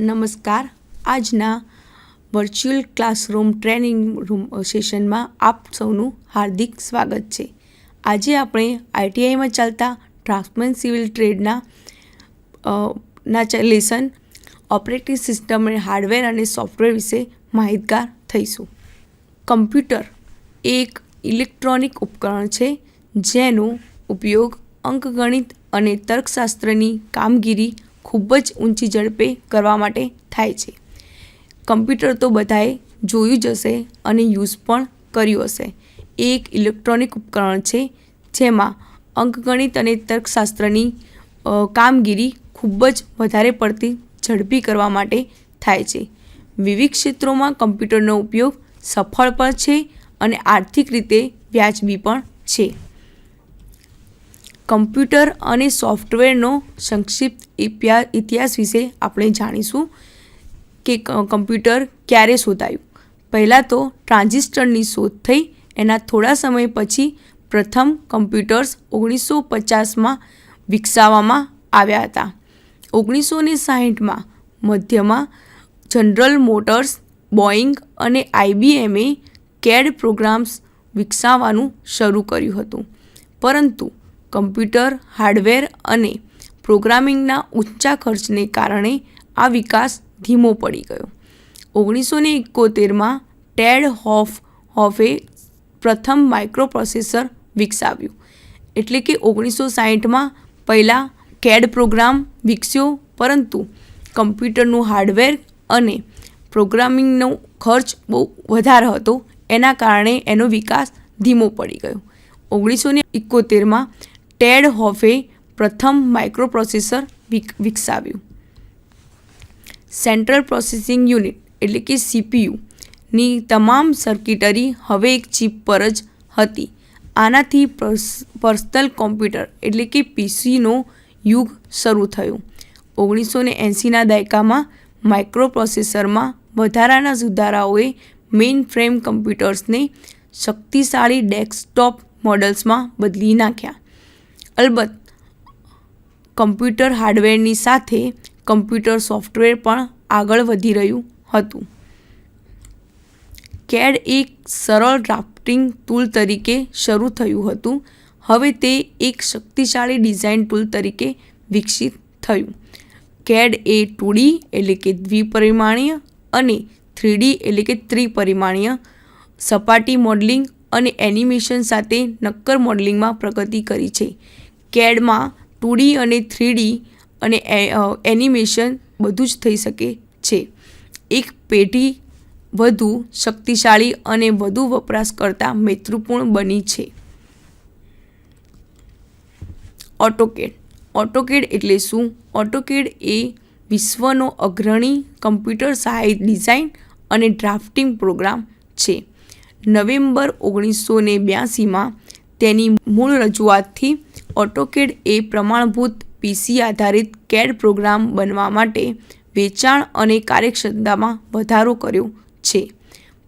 નમસ્કાર. આજના virtual classroom training room સેશનમાં આપ સૌનું હાર્દિક સ્વાગત છે. આજે આપણે આઈટીઆઈમાં ચાલતા ડ્રાફ્ટમેન સિવિલ ટ્રેડના લેસન ઓપરેટિંગ સિસ્ટમ અને હાર્ડવેર અને સોફ્ટવેર વિશે માહિતગાર થઈશું. કમ્પ્યુટર એક ઇલેક્ટ્રોનિક ઉપકરણ છે જેનો ઉપયોગ અંકગણિત અને તર્કશાસ્ત્રની કામગીરી ખૂબ જ ઊંચી ઝડપે કરવા માટે થાય છે. કમ્પ્યુટર તો બધાએ જોયું જ હશે અને યુઝ પણ કર્યું હશે. એ એક ઇલેક્ટ્રોનિક ઉપકરણ છે જેમાં અંકગણિત અને તર્કશાસ્ત્રની કામગીરી ખૂબ જ વધારે પડતી ઝડપી કરવા માટે થાય છે. વિવિધ ક્ષેત્રોમાં કમ્પ્યુટરનો ઉપયોગ સફળ પણ છે અને આર્થિક રીતે વ્યાજબી પણ છે. કમ્પ્યુટર અને સોફ્ટવેરનો સંક્ષિપ્ત ઇતિહાસ વિશે આપણે જાણીશું કે કમ્પ્યુટર ક્યારે શોધાયું. પહેલાં તો ટ્રાન્ઝિસ્ટરની શોધ થઈ. એના થોડા સમય પછી પ્રથમ કમ્પ્યુટર્સ 1950માં વિકસાવવામાં આવ્યા હતા. 1960માં મધ્યમાં જનરલ મોટર્સ, બોઈંગ અને IBMએ CAD પ્રોગ્રામ્સ વિકસાવવાનું શરૂ કર્યું હતું. પરંતુ કમ્પ્યુટર હાર્ડવેર અને પ્રોગ્રામિંગના ઊંચા ખર્ચને કારણે આ વિકાસ ધીમો પડી ગયો. 1971માં ટેડ હોફે પ્રથમ માઇક્રોપ્રોસેસર વિકસાવ્યું. એટલે કે 1960માં પહેલાં CAD પ્રોગ્રામ વિકસ્યો, પરંતુ કમ્પ્યુટરનું હાર્ડવેર અને પ્રોગ્રામિંગનો ખર્ચ બહુ વધારે હતો. એના કારણે એનો વિકાસ ધીમો પડી ગયો. 1971માં ટેડ હોફે પ્રથમ માઇક્રોપ્રોસેસર વિકસાવ્યું. સેન્ટ્રલ પ્રોસેસિંગ યુનિટ એટલે કે CPUની તમામ સર્કિટરી હવે એક ચિપ પર જ હતી. આનાથી પર્સનલ કોમ્પ્યુટર એટલે કે PCનો યુગ શરૂ થયો. 1980ના દાયકામાં માઇક્રોપ્રોસેસરમાં વધારાના સુધારાઓએ મેઇન ફ્રેમ કમ્પ્યુટર્સને શક્તિશાળી ડેસ્કટોપ મોડલ્સમાં બદલી નાખ્યા. અલબત્ત કમ્પ્યુટર હાર્ડવેરની સાથે કમ્પ્યુટર સોફ્ટવેર પણ આગળ વધી રહ્યું હતું. CAD એક સરળ ડ્રાફ્ટિંગ ટૂલ તરીકે શરૂ થયું હતું. હવે તે એક શક્તિશાળી ડિઝાઇન ટૂલ તરીકે વિકસિત થયું. CAD એ 2D એટલે કે દ્વિપરિમાણીય અને 3D એટલે કે ત્રિપરિમાણીય સપાટી મોડલિંગ અને એનિમેશન સાથે નક્કર મોડલિંગમાં પ્રગતિ કરી છે. CADમાં 2D અને 3D અને એનિમેશન બધું જ થઈ શકે છે. એક પેઢી વધુ શક્તિશાળી અને વધુ વપરાશકર્તા મૈત્રીપૂર્ણ બની છે. ઓટોકેડ એટલે શું? ઓટોકેડ એ વિશ્વનો અગ્રણી કમ્પ્યુટર સહાયિત ડિઝાઇન અને ડ્રાફ્ટિંગ પ્રોગ્રામ છે. નવેમ્બર 1982માં તેની મૂળ રજૂઆતથી ઓટોકેડ એ પ્રમાણભૂત PC આધારિત CAD પ્રોગ્રામ બનવા માટે વેચાણ અને કાર્યક્ષમતામાં વધારો કર્યો છે.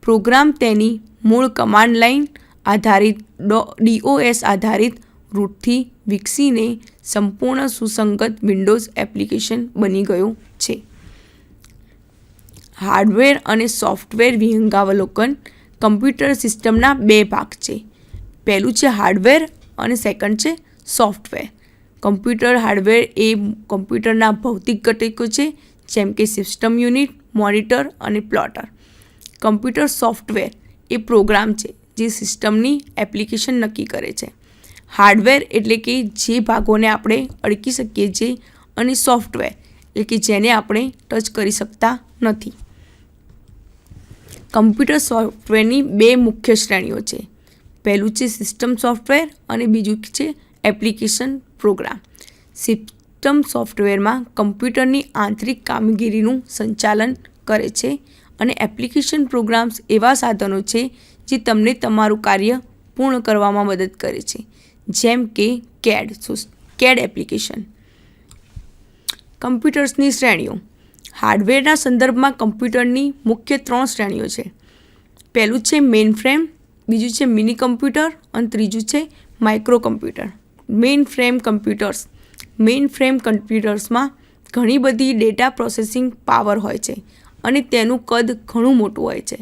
પ્રોગ્રામ તેની મૂળ કમાન્ડ લાઇન આધારિત DOS આધારિત રૂટથી વિકસીને સંપૂર્ણ સુસંગત વિન્ડોઝ એપ્લિકેશન બની ગયો છે. હાર્ડવેર અને સોફ્ટવેર વિહંગાવલોકન. કમ્પ્યુટર સિસ્ટમના બે ભાગ છે. પહેલું છે હાર્ડવેર અને સેકન્ડ છે સોફ્ટવેર. કમ્પ્યુટર હાર્ડવેર એ કમ્પ્યુટરના ભૌતિક ઘટકો છે, જેમ કે સિસ્ટમ યુનિટ, મોનિટર અને પ્લોટર. કમ્પ્યુટર સોફ્ટવેર એ પ્રોગ્રામ છે જે સિસ્ટમની એપ્લિકેશન નક્કી કરે છે. હાર્ડવેર એટલે કે જે ભાગોને આપણે અડકી શકીએ છીએ, અને સોફ્ટવેર એટલે કે જેને આપણે ટચ કરી શકતા નથી. કમ્પ્યુટર સોફ્ટવેરની બે મુખ્ય શ્રેણીઓ છે. પહેલું છે સિસ્ટમ સોફ્ટવેર અને બીજું છે એપ્લિકેશન પ્રોગ્રામ. સિસ્ટમ સોફ્ટવેરમાં કમ્પ્યુટરની આંતરિક કામગીરીનું સંચાલન કરે છે, અને એપ્લિકેશન પ્રોગ્રામ્સ એવા સાધનો છે જે તમને તમારું કાર્ય પૂર્ણ કરવામાં મદદ કરે છે, જેમ કે CAD એપ્લિકેશન. કમ્પ્યુટર્સની શ્રેણીઓ. હાર્ડવેરના સંદર્ભમાં કમ્પ્યુટરની મુખ્ય 3 શ્રેણીઓ છે. પહેલું છે મેઇન ફ્રેમ, બીજું છે મિની કમ્પ્યુટર અને ત્રીજું છે માઇક્રો કમ્પ્યુટર. મેઇન ફ્રેમ કમ્પ્યુટર્સમાં ઘણી બધી ડેટા પ્રોસેસિંગ પાવર હોય છે અને તેનું કદ ઘણું મોટું હોય છે.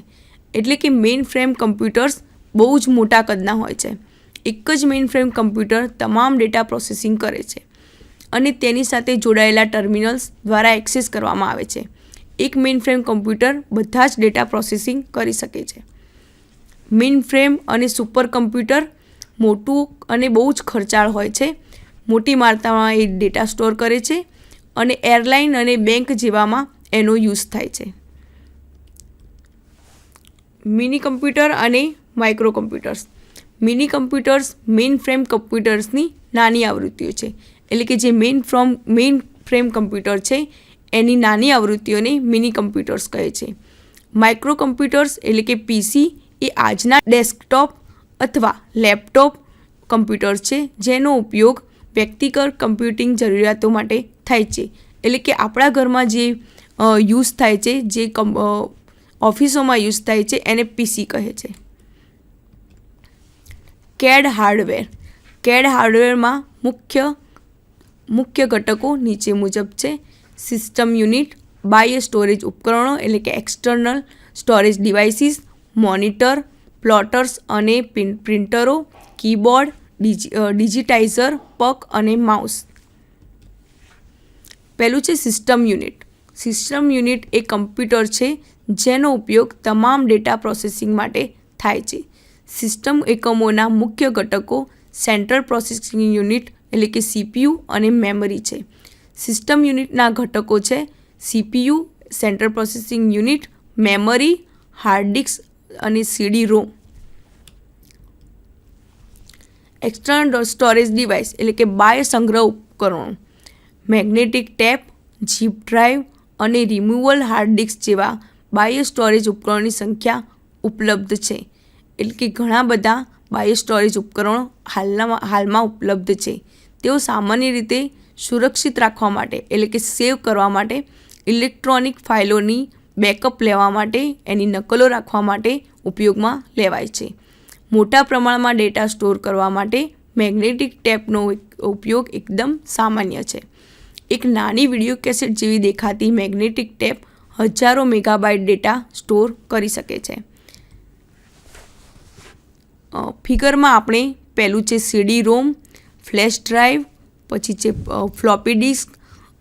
એટલે કે મેઇન ફ્રેમ કમ્પ્યુટર્સ બહુ જ મોટા કદના હોય છે. એક જ મેઇન ફ્રેમ કમ્પ્યુટર તમામ ડેટા પ્રોસેસિંગ કરે છે અને તેની સાથે જોડાયેલા ટર્મિનલ્સ દ્વારા એક્સેસ કરવામાં આવે છે. એક મેઇન ફ્રેમ કમ્પ્યુટર બધા જ ડેટા પ્રોસેસિંગ કરી શકે છે. મેઇન ફ્રેમ અને સુપર કમ્પ્યુટર મોટું અને બહુ જ ખર્ચાળ હોય છે. મોટી માત્રામાં એ ડેટા સ્ટોર કરે છે અને એરલાઇન અને બેંક જેવામાં એનો યુઝ થાય છે. મિની કમ્પ્યુટર અને micro computers. Mini computers main frame કમ્પ્યુટર્સની નાની આવૃત્તિઓ છે. એટલે કે જે મેઇન ફ્રેમ કમ્પ્યુટર છે એની નાની આવૃત્તિઓને મિની કમ્પ્યુટર્સ કહે છે. માઇક્રો કમ્પ્યુટર્સ એટલે કે પીસી એ આજના ડેસ્કટોપ અથવા લેપટોપ કમ્પ્યુટર્સ છે જેનો ઉપયોગ વ્યક્તિગત કમ્પ્યુટિંગ જરૂરિયાતો માટે થાય છે. એટલે કે આપણા ઘરમાં જે યુઝ થાય છે, જે ઓફિસોમાં યુઝ થાય છે એને પીસી કહે છે. કેડ હાર્ડવેર. કેડ હાર્ડવેરમાં મુખ્ય ઘટકો નીચે મુજબ છે. સિસ્ટમ યુનિટ, બાહ્ય સ્ટોરેજ ઉપકરણો એટલે કે એક્સટર્નલ સ્ટોરેજ ડિવાઇસીસ, મોનિટર, પ્લોટર્સ અને પ્રિન્ટરો, કીબોર્ડ, ડિજિટાઇઝર, પક અને માઉસ. પહેલું છે સિસ્ટમ યુનિટ. સિસ્ટમ યુનિટ એ કમ્પ્યુટર છે જેનો ઉપયોગ તમામ ડેટા પ્રોસેસિંગ માટે થાય છે. સિસ્ટમ એકમોના મુખ્ય ઘટકો સેન્ટ્રલ પ્રોસેસિંગ યુનિટ એટલે કે સીપીયુ અને મેમરી છે. સિસ્ટમ યુનિટના ઘટકો છે CPU, central processing unit, memory, hard disk અને CD-ROM. એક્સટર્નલ સ્ટોરેજ ડિવાઇસ એટલે કે બાહ્ય સંગ્રહ ઉપકરણો મેગ્નેટિક ટેપ, ઝીપ ડ્રાઈવ અને રિમૂવેબલ હાર્ડ ડિસ્ક જેવા બાહ્ય સ્ટોરેજ ઉપકરણોની સંખ્યા ઉપલબ્ધ છે. એટલે કે ઘણા બધા બાહ્ય સ્ટોરેજ ઉપકરણો હાલમાં ઉપલબ્ધ છે. તેઓ સામાન્ય રીતે સુરક્ષિત રાખવા માટે એટલે કે સેવ કરવા માટે, ઇલેક્ટ્રોનિક ફાઇલોની બેકઅપ લેવા માટે, એની નકલો રાખવા માટે ઉપયોગમાં લેવાય છે. મોટા પ્રમાણમાં ડેટા સ્ટોર કરવા માટે મેગ્નેટિક ટેપનો ઉપયોગ એકદમ સામાન્ય છે. એક નાની વિડીયો કેસેટ જેવી દેખાતી મેગ્નેટિક ટેપ હજારો મેગાબાઇટ ડેટા સ્ટોર કરી શકે છે. ફિગરમાં આપણે પહેલું છે CD-ROM, ફ્લેશ ડ્રાઈવ, પછી છે floppy disk,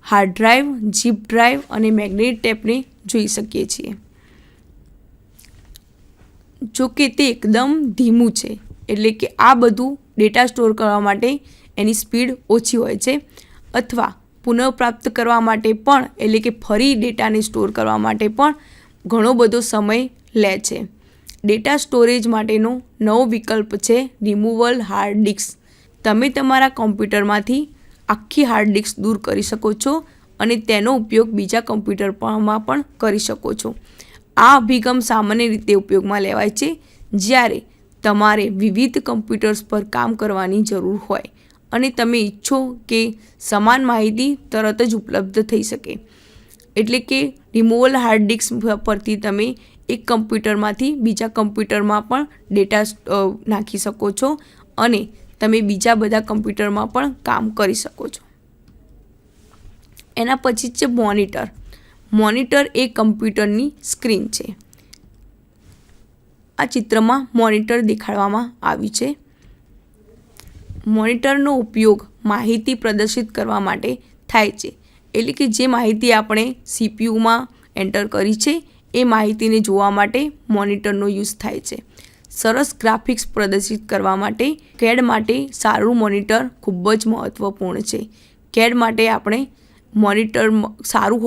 hard drive, zip drive અને મેગ્નેટિક ટેપને જોઈ શકીએ છીએ. જો કે તે એકદમ ધીમું છે. એટલે કે આ બધું ડેટા સ્ટોર કરવા માટે એની સ્પીડ ઓછી હોય છે અથવા પુનઃપ્રાપ્ત કરવા માટે પણ એટલે કે ફરી ડેટાને સ્ટોર કરવા માટે પણ ઘણો બધો સમય લે છે. ડેટા સ્ટોરેજ માટેનો નવો વિકલ્પ છે રિમૂવેબલ હાર્ડ ડિસ્ક. તમે તમારા કમ્પ્યુટરમાંથી આખી હાર્ડ ડિસ્ક દૂર કરી શકો છો અને તેનો ઉપયોગ બીજા કમ્પ્યુટરમાં પણ કરી શકો છો. આ અભિગમ સામાન્ય રીતે ઉપયોગમાં લેવાય છે જ્યારે તમારે વિવિધ કમ્પ્યુટર્સ પર કામ કરવાની જરૂર હોય અને તમે ઈચ્છો કે સમાન માહિતી તરત જ ઉપલબ્ધ થઈ શકે. એટલે કે રિમૂવેબલ હાર્ડ ડિસ્ક પરથી તમે એક કમ્પ્યુટરમાંથી બીજા કમ્પ્યુટરમાં પણ ડેટા નાખી શકો છો અને તમે બીજા બધા કમ્પ્યુટરમાં પણ કામ કરી શકો છો. એના પછી છે મોનિટર. મોનિટર એ કમ્પ્યુટરની સ્ક્રીન છે. આ ચિત્રમાં મોનિટર દેખાડવામાં આવ્યું છે. મોનિટરનો ઉપયોગ માહિતી પ્રદર્શિત કરવા માટે થાય છે. એટલે કે જે માહિતી આપણે સીપીયુમાં એન્ટર કરી છે એ માહિતીને જોવા માટે મોનિટરનો યુઝ થાય છે. સરસ ગ્રાફિક્સ પ્રદર્શિત કરવા માટે કેડ માટે સારું મોનિટર ખૂબ જ મહત્ત્વપૂર્ણ છે. કેડ માટે આપણે મોનિટર સારું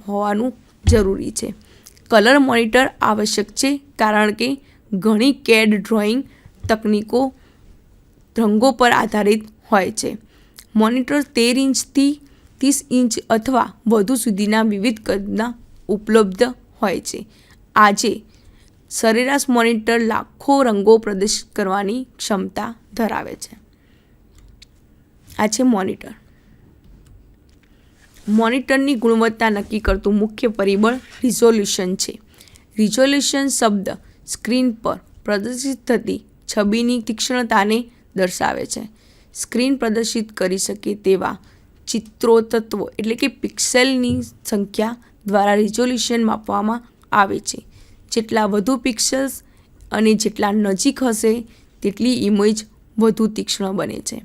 હોવાનું જરૂરી છે. કલર મોનિટર આવશ્યક છે કારણ કે ઘણી કેડ ડ્રોઈંગ તકનીકો રંગો પર આધારિત હોય છે. મોનિટર 13 ઇંચથી 30 ઇંચ અથવા વધુ સુધીના વિવિધ કદના ઉપલબ્ધ હોય છે. આજે સરેરાશ મોનિટર લાખો રંગો પ્રદર્શિત કરવાની ક્ષમતા ધરાવે છે. આ છે મોનિટર. મોનિટરની ગુણવત્તા નક્કી કરતું મુખ્ય પરિબળ રિઝોલ્યુશન છે. રિઝોલ્યુશન શબ્દ સ્ક્રીન પર પ્રદર્શિત થતી છબીની તીક્ષ્ણતાને દર્શાવે છે. સ્ક્રીન પ્રદર્શિત કરી શકે તેવા ચિત્રો તત્વો એટલે કે પિક્સેલની સંખ્યા દ્વારા રિઝોલ્યુશન માપવામાં આવે છે. જેટલા વધુ પિક્સેલ્સ અને જેટલા નજીક હશે તેટલી ઇમેજ વધુ તીક્ષ્ણ બને છે.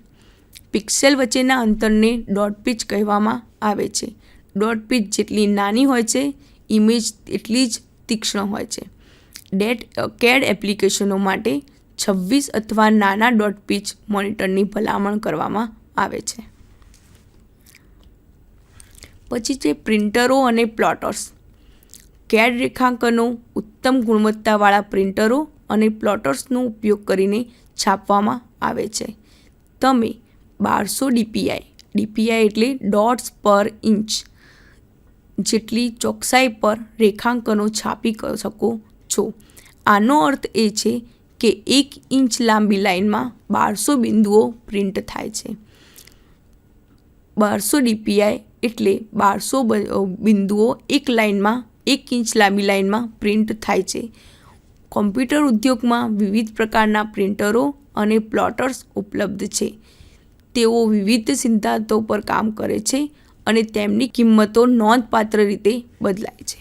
પિક્સેલ વચ્ચેના અંતરને ડોટ પીચ કહેવામાં આવે છે. ડોટ પીચ જેટલી નાની હોય છે ઇમેજ એટલી જ તીક્ષ્ણ હોય છે. CAD એપ્લિકેશનો માટે 26 અથવા નાના ડોટ પીચ મોનિટરની ભલામણ કરવામાં આવે છે. પછી છે પ્રિન્ટરો અને પ્લોટર્સ. CAD રેખાંકનો ઉત્તમ ગુણવત્તાવાળા પ્રિન્ટરો અને પ્લોટર્સનો ઉપયોગ કરીને છાપવામાં આવે છે. તમે 1200 DPI એટલે ડોટ્સ પર ઇંચ જેટલી ચોકસાઈ પર રેખાંકનો છાપી શકો છો. આનો અર્થ એ છે કે 1 ઇંચ લાંબી લાઇનમાં 1200 બિંદુઓ પ્રિન્ટ થાય છે. 1200 DPI એટલે 1200 બિંદુઓ એક લાઇનમાં 1 ઇંચ લાંબી લાઇનમાં પ્રિન્ટ થાય છે. કોમ્પ્યુટર ઉદ્યોગમાં વિવિધ પ્રકારના પ્રિન્ટરો અને પ્લોટર્સ ઉપલબ્ધ છે. તેઓ વિવિધ સિદ્ધાંતો પર કામ કરે છે અને તેમની કિંમતો નોંધપાત્ર રીતે બદલાય છે.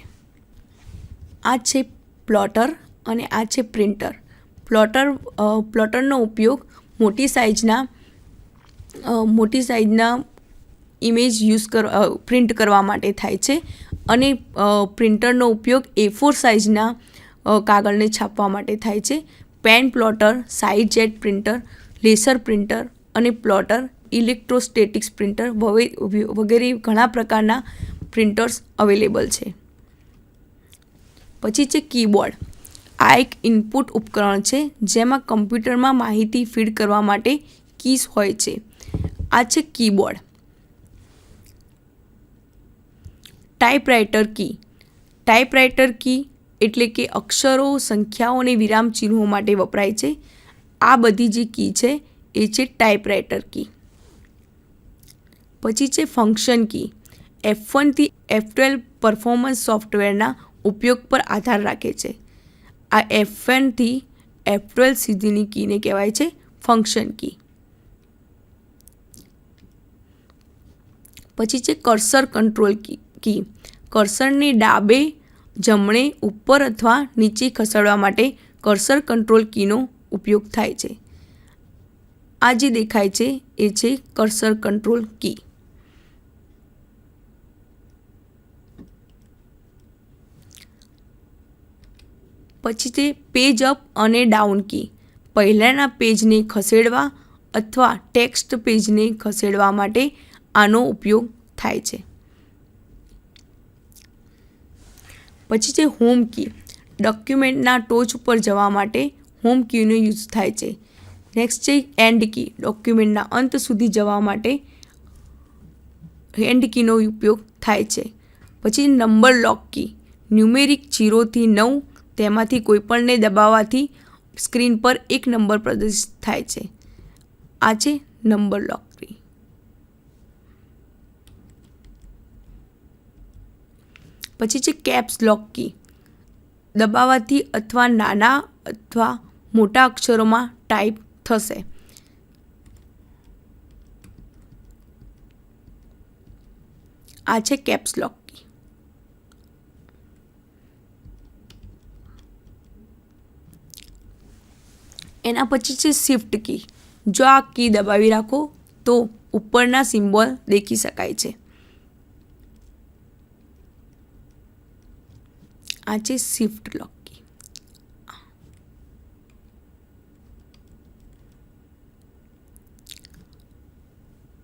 આ છે પ્લોટર અને આ છે પ્રિન્ટર. પ્લોટરનો ઉપયોગ મોટી સાઇઝના ઇમેજ પ્રિન્ટ કરવા માટે થાય છે અને પ્રિન્ટરનો ઉપયોગ A4 સાઇઝના કાગળને છાપવા માટે થાય છે. Pen plotter, side jet printer, laser printer અને પ્લોટર, ઇલેક્ટ્રોસ્ટેટિક્સ પ્રિન્ટર વગેરે ઘણા પ્રકારના પ્રિન્ટર્સ અવેલેબલ છે. પછી છે કીબોર્ડ. આ એક ઇનપુટ ઉપકરણ છે જેમાં કમ્પ્યુટરમાં માહિતી ફીડ કરવા માટે કીઝ હોય છે. આ છે કીબોર્ડ. ટાઈપરાઇટર કી. ટાઈપરાઇટર કી એટલે કે અક્ષરો, સંખ્યાઓ અને વિરામચિહ્નો માટે વપરાય છે. આ બધી જે કી છે એ છે ટાઈપરાઇટર કી. પછી છે ફંક્શન કી. F1 થી F12 પરફોર્મન્સ સોફ્ટવેરના ઉપયોગ પર આધાર રાખે છે. આ F1 થી F12 સુધીની કીને કહેવાય છે ફંક્શન કી. પછી છે કર્સર કંટ્રોલ કી. કર્સરને ડાબે, જમણે, ઉપર અથવા નીચે ખસેડવા માટે કર્સર કંટ્રોલ કીનો ઉપયોગ થાય છે. આ જે દેખાય છે એ છે કર્સર કંટ્રોલ કી. પછી છે પેજ અપ અને ડાઉન કી. પહેલાંના પેજને ખસેડવા અથવા ટેક્સ્ટ પેજને ખસેડવા માટે આનો ઉપયોગ થાય છે. પછી છે હોમ કી. ડોક્યુમેન્ટના ટોચ ઉપર જવા માટે હોમ કીનો યુઝ થાય છે. નેક્સ્ટ છે એન્ડ કી. ડોક્યુમેન્ટના અંત સુધી જવા માટે એન્ડ કીનો ઉપયોગ થાય છે. પછી નંબર લોક કી. ન્યુમેરિક 0 થી 9 તેમાંથી કોઈપણને દબાવવાથી સ્ક્રીન પર એક નંબર પ્રદર્શિત થાય છે. આ છે નંબર લોક કી. પછી છે કેપ્સ લોક કી. દબાવવાથી અથવા નાના અથવા મોટા અક્ષરોમાં ટાઈપ થશે. આ છે કેપ્સ લોક કી. એના પછી છે શિફ્ટ કી. જો આ કી દબાવી રાખો તો ઉપરના સિમ્બોલ દેખી શકાય છે. આ છે shift lock key.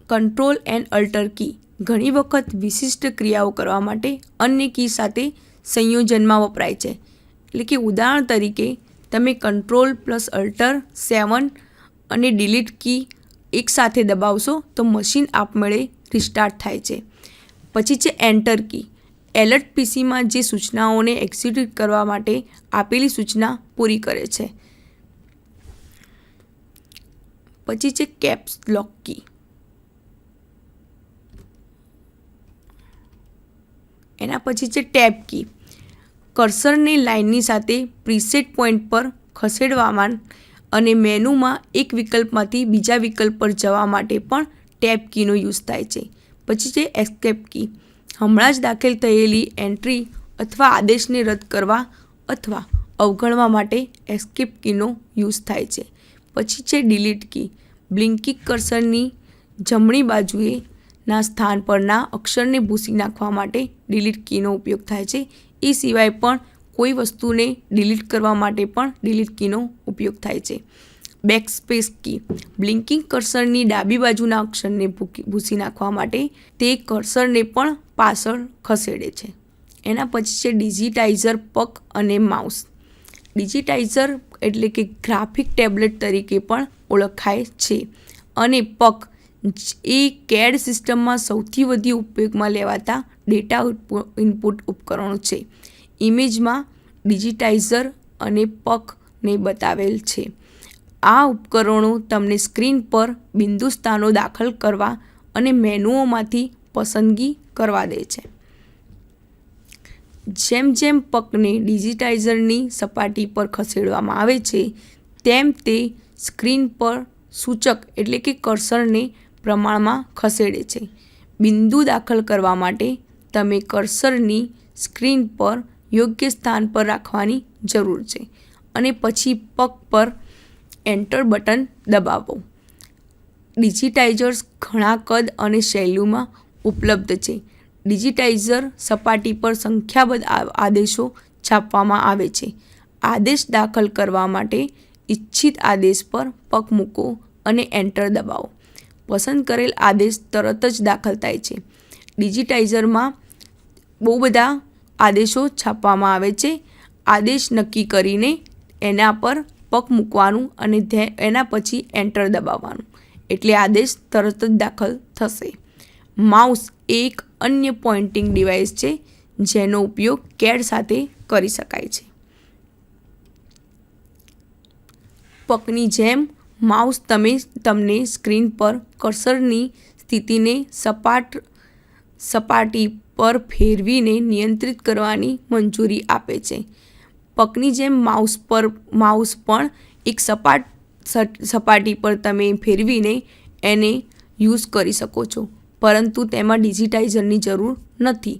Control and alter key. ઘણી વખત વિશિષ્ટ ક્રિયાઓ કરવા માટે અન્ય કી સાથે સંયોજનમાં વપરાય છે. એટલે કે ઉદાહરણ તરીકે તમે Ctrl+Alt 7 અને ડિલીટ કી એકસાથે દબાવશો તો મશીન આપમેળે રિસ્ટાર્ટ થાય છે. પછી છે એન્ટર કી. એલર્ટ પીસીમાં જે સૂચનાઓને એક્ઝિક્યુટ કરવા માટે આપેલી સૂચના પૂરી કરે છે. પછી છે કેપ્સ લોક કી. એના પછી છે ટેબ કી. કર્સરને લાઇનની સાથે પ્રીસેટ પોઈન્ટ પર ખસેડવામાં અને મેનુમાં એક વિકલ્પમાંથી બીજા વિકલ્પ પર જવા માટે પણ ટેબ કીનો યુઝ થાય છે. પછી છે એસ્કેપ કી, હમણાં જ દાખલ થયેલી એન્ટ્રી અથવા આદેશને રદ કરવા અથવા અવગણવા માટે એસ્કેપ કીનો યુઝ થાય છે. પછી છે ડિલીટ કી, બ્લિંકિંગ કર્સરની જમણી બાજુએના સ્થાન પરના અક્ષરને ભૂંસી નાખવા માટે ડિલીટ કીનો ઉપયોગ થાય છે. એ સિવાય પણ કોઈ વસ્તુને ડિલીટ કરવા માટે પણ ડિલીટ કીનો ઉપયોગ થાય છે. બેકસ્પેસ કી, બ્લિંકિંગ કર્સરની ડાબી બાજુના અક્ષરને ભૂંસી નાખવા માટે તે કર્સરને પણ પાછળ ખસેડે છે. એના પછી છે ડિજિટાઇઝર પક અને માઉસ. ડિજિટાઇઝર એટલે કે ગ્રાફિક ટેબ્લેટ તરીકે પણ ઓળખાય છે અને પક એ CAD સિસ્ટમમાં સૌથી વધુ ઉપયોગમાં લેવાતા ડેટા ઇનપુટ ઉપકરણો છે. ઇમેજમાં ડિજિટાઇઝર અને પકને બતાવેલ છે. આ ઉપકરણો તમને સ્ક્રીન પર બિંદુ સ્થાનો દાખલ કરવા અને મેનુઓમાંથી પસંદગી કરવા દે છે. જેમ જેમ પકને ડિજિટાઇઝરની સપાટી પર ખસેડવામાં આવે છે તેમ તે સ્ક્રીન પર સૂચક એટલે કે કર્સરને પ્રમાણમાં ખસેડે છે. બિંદુ દાખલ કરવા માટે તમે કર્સરની સ્ક્રીન પર યોગ્ય સ્થાન પર રાખવાની જરૂર છે અને પછી પક પર એન્ટર બટન દબાવો. ડિજિટાઇઝર્સ ઘણા કદ અને શૈલીઓમાં ઉપલબ્ધ છે. ડિજિટાઇઝર સપાટી પર સંખ્યાબંધ આદેશો છાપવામાં આવે છે. આદેશ દાખલ કરવા માટે ઇચ્છિત આદેશ પર પક મૂકો અને એન્ટર દબાવો. પસંદ કરેલ આદેશ તરત જ દાખલ થાય છે. ડિજિટાઇઝરમાં બહુ બધા આદેશો છાપવામાં આવે છે. આદેશ નક્કી કરીને એના પર પક મૂકવાનું અને એના પછી એન્ટર દબાવવાનું એટલે આદેશ તરત જ દાખલ થશે. માઉસ એક અન્ય પોઇન્ટિંગ ડિવાઇસ છે જેનો ઉપયોગ CAD સાથે કરી શકાય છે. પકની જેમ માઉસ તમને સ્ક્રીન પર કર્સરની સ્થિતિને સપાટી પર ફેરવીને નિયંત્રિત કરવાની મંજૂરી આપે છે. પકની જેમ માઉસ પણ એક સપાટી પર તમે ફેરવીને એને યુઝ કરી શકો છો, પરંતુ તેમાં ડિજિટાઇઝરની જરૂર નથી.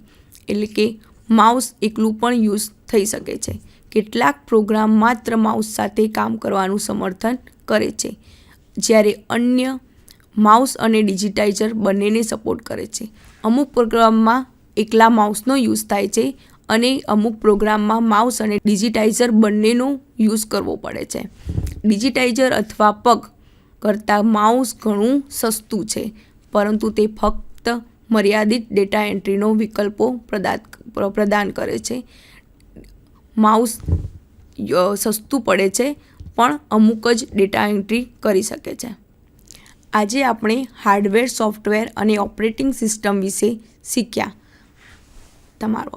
એટલે કે માઉસ એકલું પણ યુઝ થઈ શકે છે. કેટલાક પ્રોગ્રામ માત્ર માઉસ સાથે કામ કરવાનું સમર્થન કરે છે, જ્યારે અન્ય માઉસ અને ડિજિટાઇઝર બંનેને સપોર્ટ કરે છે. અમુક પ્રોગ્રામમાં એકલા માઉસનો યુઝ થાય છે અને અમુક પ્રોગ્રામમાં માઉસ અને ડિજિટાઇઝર બંનેનો યુઝ કરવો પડે છે. ડિજિટાઇઝર અથવા પગ કરતાં માઉસ ઘણું સસ્તું છે, પરંતુ તે ફક્ત મર્યાદિત ડેટા એન્ટ્રીનો વિકલ્પો પ્રદાન કરે છે. માઉસ સસ્તું પડે છે પણ અમુક જ ડેટા એન્ટ્રી કરી શકે છે. આજે આપણે હાર્ડવેર, સોફ્ટવેર અને ઓપરેટિંગ સિસ્ટમ વિશે શીખ્યા. તમારો